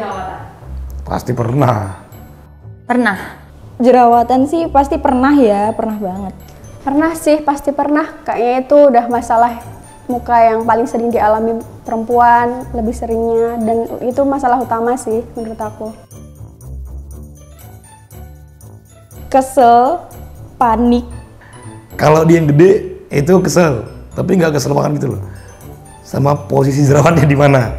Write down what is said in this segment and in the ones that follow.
jerawatan? Pasti pernah. Pernah? Jerawatan sih pasti pernah ya, pernah banget. Pernah sih, pasti pernah. Kayaknya itu udah masalah muka yang paling sering dialami perempuan, lebih seringnya. Dan itu masalah utama sih menurut aku. Kesel, panik. Kalau dia yang gede itu kesel, tapi nggak kesel banget gitu loh. Sama posisi jerawatnya di mana.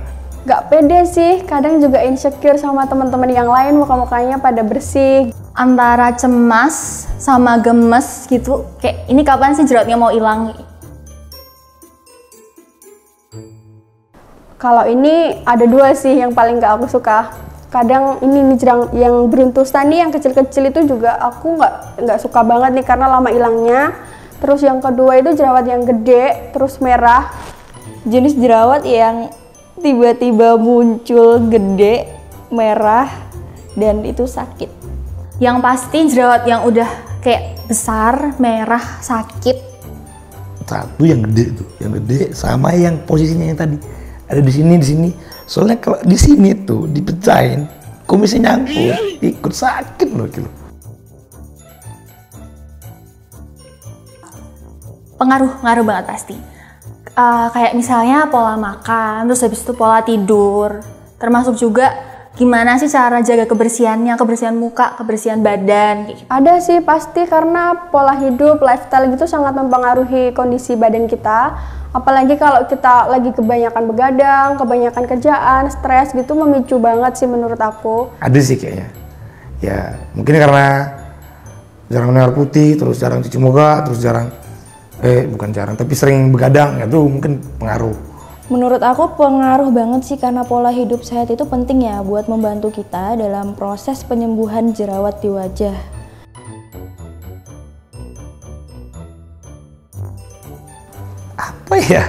Gak pede sih, kadang juga insecure sama teman-teman yang lain, muka-mukanya pada bersih. Antara cemas sama gemes gitu, kayak ini kapan sih jerawatnya mau hilang? Kalau ini ada dua sih yang paling gak aku suka. Kadang ini nih yang beruntusan nih, yang kecil-kecil itu juga aku nggak suka banget nih karena lama hilangnya. Terus yang kedua itu jerawat yang gede, terus merah. Jenis jerawat yang tiba-tiba muncul gede, merah, dan itu sakit. Yang pasti jerawat yang udah kayak besar, merah, sakit. Satu yang gede tuh, yang gede sama yang posisinya yang tadi ada di sini. Soalnya kalau di sini tuh dipecahin, kumisnya nyangkut, ikut sakit loh gitu. Ngaruh banget pasti. Kayak misalnya pola makan, terus habis itu pola tidur, termasuk juga gimana sih cara jaga kebersihannya, kebersihan muka, kebersihan badan kayak gitu. Ada sih pasti, karena pola hidup, lifestyle gitu sangat mempengaruhi kondisi badan kita. Apalagi kalau kita lagi kebanyakan begadang, kebanyakan kerjaan, stres gitu, memicu banget sih menurut aku. Ada sih kayaknya. Ya mungkin karena jarang minum air putih, terus jarang cuci muka, terus bukan jarang, tapi sering begadang, itu mungkin pengaruh. Menurut aku pengaruh banget sih, karena pola hidup sehat itu penting ya buat membantu kita dalam proses penyembuhan jerawat di wajah. Apa ya?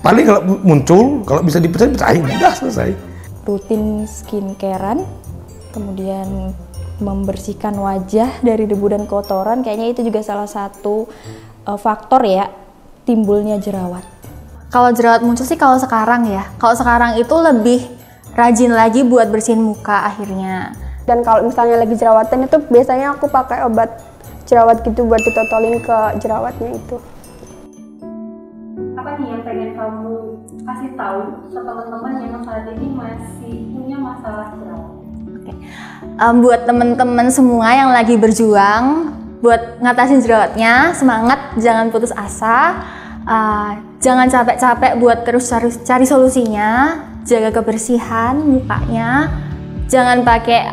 Paling kalau muncul, kalau bisa dipecahin, udah selesai. Rutin skincarean, kemudian membersihkan wajah dari debu dan kotoran, kayaknya itu juga salah satu faktor ya timbulnya jerawat. Kalau jerawat muncul sih kalau sekarang ya. Kalau sekarang itu lebih rajin lagi buat bersihin muka akhirnya. Dan kalau misalnya lagi jerawatan itu biasanya aku pakai obat jerawat gitu buat ditotolin ke jerawatnya itu. Apa nih yang pengen kamu kasih tahu ke teman-teman yang saat ini masih punya masalah jerawat? Buat teman-teman semua yang lagi berjuang buat ngatasin jerawatnya, semangat, jangan putus asa, jangan capek-capek buat terus cari solusinya, jaga kebersihan mukanya, jangan pakai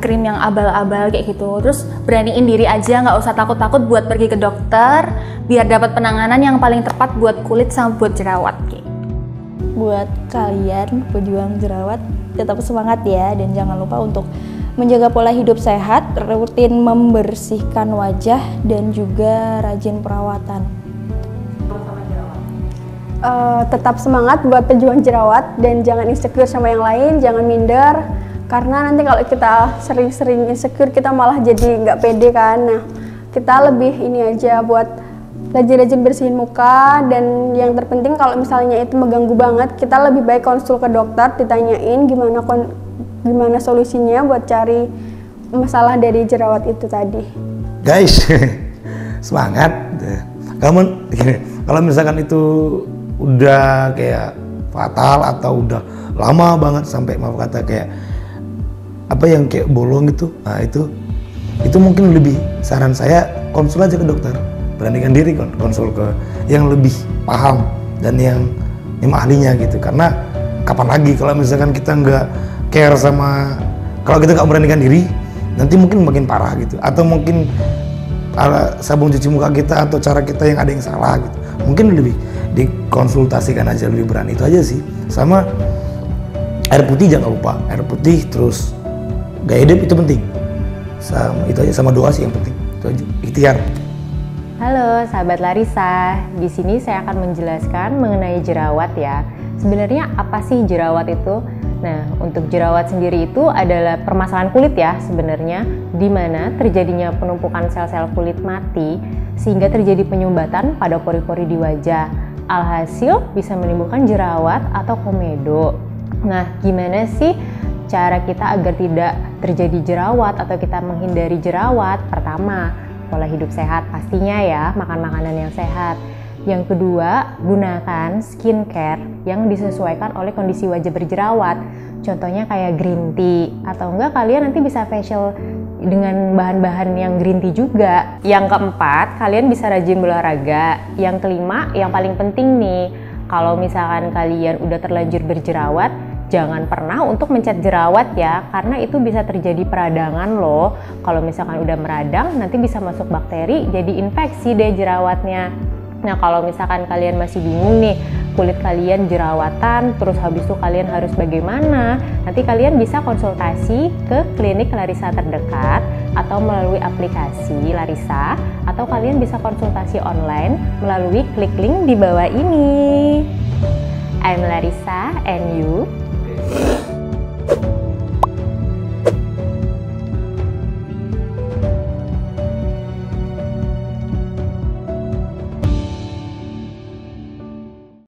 krim yang abal-abal kayak gitu. Terus beraniin diri aja, nggak usah takut-takut buat pergi ke dokter biar dapat penanganan yang paling tepat buat kulit sama buat jerawat. Buat kalian pejuang jerawat, tetap semangat ya, dan jangan lupa untuk menjaga pola hidup sehat, rutin membersihkan wajah, dan juga rajin perawatan. Tetap semangat buat pejuang jerawat, dan jangan insecure sama yang lain, jangan minder. Karena nanti kalau kita sering-sering insecure, kita malah jadi nggak pede kan. Nah, kita lebih ini aja buat rajin-rajin bersihin muka, dan yang terpenting kalau misalnya itu mengganggu banget, kita lebih baik konsul ke dokter, ditanyain gimana solusinya buat cari masalah dari jerawat itu tadi. Guys, semangat. Kalau misalkan itu udah kayak fatal atau udah lama banget sampai maaf kata kayak yang kayak bolong gitu, nah itu mungkin lebih saran saya konsul aja ke dokter, beranikan diri konsul ke yang lebih paham dan yang ahlinya gitu. Karena kapan lagi kalau misalkan kita nggak care sama, kalau kita nggak beranikan diri, nanti mungkin makin parah gitu, atau mungkin sabun cuci muka kita atau cara kita yang ada yang salah gitu, mungkin lebih dikonsultasikan aja, lebih berani. Itu aja sih. Sama air putih jangan lupa, air putih, terus gaya hidup itu penting, sama itu aja, sama doa sih yang penting, itu aja, ikhtiar. Halo sahabat Larissa, di sini saya akan menjelaskan mengenai jerawat ya. Sebenarnya apa sih jerawat itu? Nah, untuk jerawat sendiri itu adalah permasalahan kulit ya sebenarnya, di mana terjadinya penumpukan sel-sel kulit mati sehingga terjadi penyumbatan pada pori-pori di wajah. Alhasil bisa menimbulkan jerawat atau komedo. Nah, gimana sih cara kita agar tidak terjadi jerawat atau kita menghindari jerawat? Pertama, pola hidup sehat pastinya ya, makan makanan yang sehat. Yang kedua, gunakan skincare yang disesuaikan oleh kondisi wajah berjerawat. Contohnya kayak green tea, atau enggak kalian nanti bisa facial dengan bahan-bahan yang green tea juga. Yang keempat, kalian bisa rajin berolahraga. Yang kelima, yang paling penting nih, kalau misalkan kalian udah terlanjur berjerawat, jangan pernah untuk mencet jerawat ya, karena itu bisa terjadi peradangan loh. Kalau misalkan udah meradang, nanti bisa masuk bakteri, jadi infeksi deh jerawatnya. Nah, kalau misalkan kalian masih bingung nih, kulit kalian jerawatan, terus habis itu kalian harus bagaimana? Nanti kalian bisa konsultasi ke klinik Larisa terdekat atau melalui aplikasi Larisa, atau kalian bisa konsultasi online melalui klik link di bawah ini. I'm Larisa and you.